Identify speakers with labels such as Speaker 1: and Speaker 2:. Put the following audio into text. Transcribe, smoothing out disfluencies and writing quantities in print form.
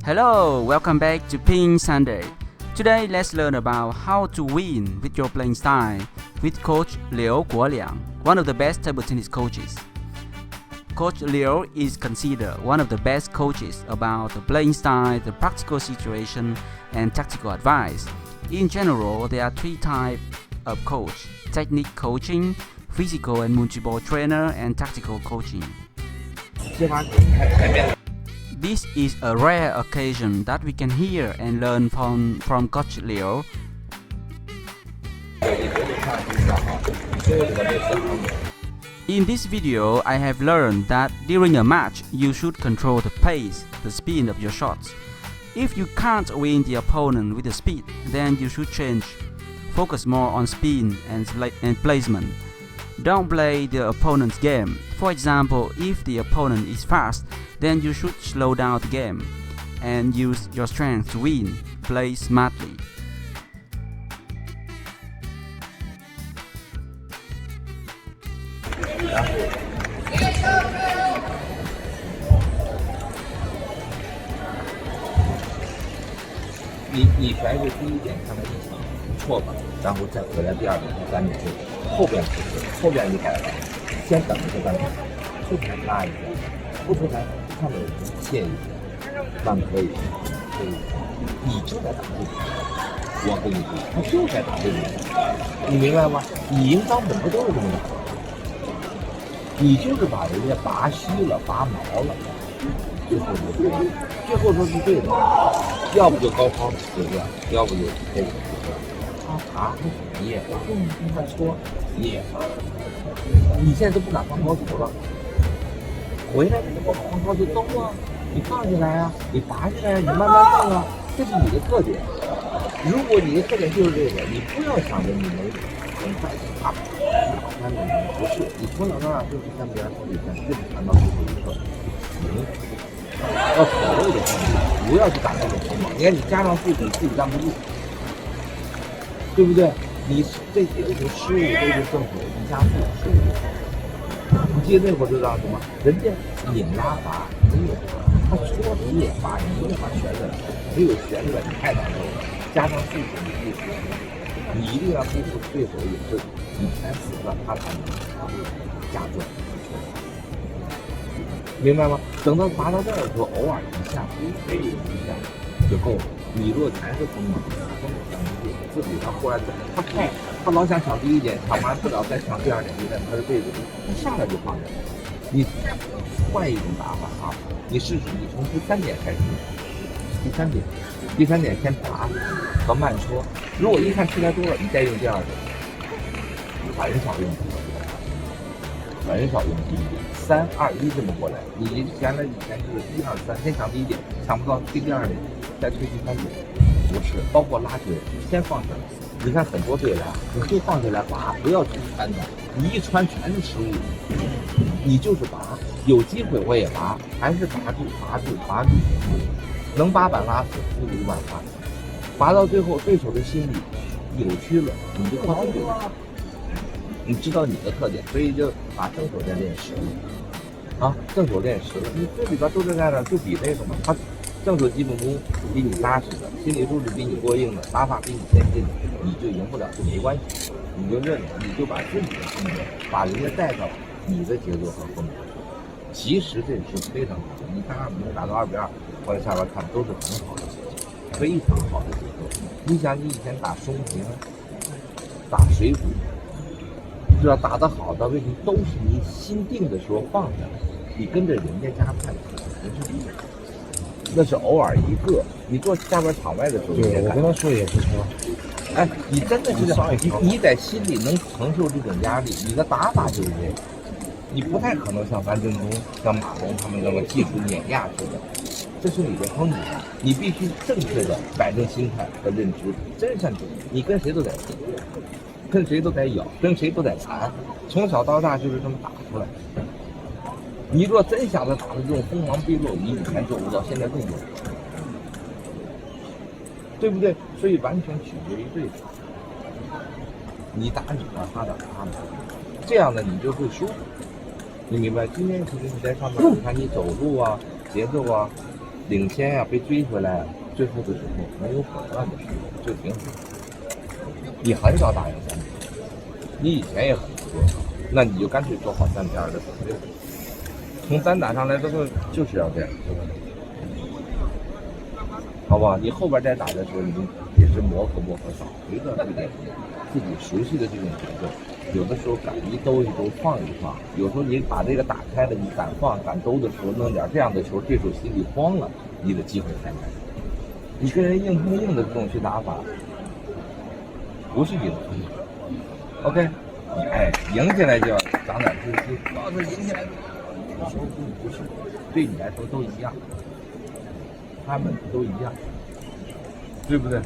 Speaker 1: Hello, welcome back to Ping Sunday. Today, let's learn about how to win with your playing style with Coach Liu Guoliang, one of the best table tennis coaches. Coach Liu is considered one of the best coaches about the playing style, the practical situation, and tactical advice. In general, there are three types of coach: technique coaching, physical and multi-ball trainer, and tactical coaching. This is a rare occasion that we can hear and learn from Coach Liu. In this video, I have learned that during a match, you should control the pace, the speed of your shots. If you can't win the opponent with the speed, then you should change. Focus more on spin and placement. Don't play the opponent's game. For example, if the opponent is fast, then you should slow down the game and use your strength to win. Play smartly.
Speaker 2: 你甩是第一点看来你错吧，然后再回来第二点、第三点就后边不是，后边你改了，先等一个半场，出台拉一下，不出台看着有人谢一下，慢可以，可以，你就在打这个，我跟你说，他就在打这个，你明白吗？你赢张本不都是这么打的？你就是把人家拔虚了、拔毛了。最后说是对的，要不就高抛对不对？要不就这个。他爬你也爬，他戳你也爬。你现在都不打双抛球了，回来你不把双抛球兜啊，你放下来啊，你拔下来，你慢慢放啊，这是你的特点。如果你的特点就是这个，你不要想着你能很快打老三的，不是，你从小到大就是看别人好比赛，就是谈到最后一刻，要所谓的不要去打那种冲猛，你看你加上自己站不住，对不对？你这几个球失误都是正手一加速失误。你记得那会儿就让什么？人家拧拉拔你也拔，他戳你也拔，你也把旋转，没有旋转你太难受了。加上速度你不行，你一定要逼住对手也是你前死了，他才能加转。明白吗？等到拔到这儿的时候，偶尔一下飞一下就够了。你如果全是锋芒，锋芒不住，自己他忽然他老想抢第一点，抢完不了再抢第二点、第三点，他是被动，你上来就放下。你换一种打法啊，你试试，你从第三点开始，第三点先拔和慢戳。如果一看出来多了，你再用第二点，很少用第一点。3、2、1这么过来，你原来以前就是1、2、3，先抢第一点，抢不到第二点，再推第三点，不是，包括拉球也是，先放下来。你看很多队来，你就放下来拔，不要去穿它，你一穿全是失误，你就是拔，有机会我也拔，还是拔住，能把板拉死不如板拉死，拔到最后对手的心理扭曲了，你就靠这个。你知道你的特点，所以就把正手练实了啊，正手练实了。你这里边都是在那就比这个嘛，他正手基本功比你扎实的，心理素质比你过硬的，打法比你先进的，你就赢不了就没关系，你就认了，你就把自己的风格，把人家带到你的节奏和风格。其实这是非常好的，你看2比0打到2比2，或者下边看都是很好的节奏，非常好的节奏。你想你以前打松平，打水浒。知道打得好的为什么都是你心定的时候放下来，你跟着人家加快，不是那是偶尔一个。你做下边场外的时候，
Speaker 3: 对，我跟他说也是说，
Speaker 2: 哎，你真的是你在心里能承受这种压力，你的打法就是这个。你不太可能像樊振东、像马龙他们那么技术碾压似的，这是你的风格，你必须正确的摆正心态和认知，真上去，你跟谁都得拼。跟谁都得咬，跟谁都得缠，从小到大就是这么打出来的。你若真想着打的这种锋芒毕露，你以前做不到，现在更做不到，对不对？所以完全取决于对手，你打你的，他打他的，这样呢你就会舒服。你明白？今天其实你在上面，你看你走路啊、节奏啊，领先呀、被追回来，最后的时候没有果断的时候就挺好。你很少打赢3比0，你以前也很多，那你就干脆做好3比2的准备。从单打上来之后就是要这样，好不好？你后边再打的时候，你也是磨合，少一个这个自己熟悉的这种节奏。有的时候敢一兜一兜，放一放。有时候你把这个打开了，你敢放敢兜的时候，弄点这样的球，对手心里慌了，你的机会才来。你跟人硬碰硬的这种去打法，不是赢。OK， 哎，赢下来就要长点自信，告诉赢下来，有时候不是，对你来说都一样，他们都一样，对不对？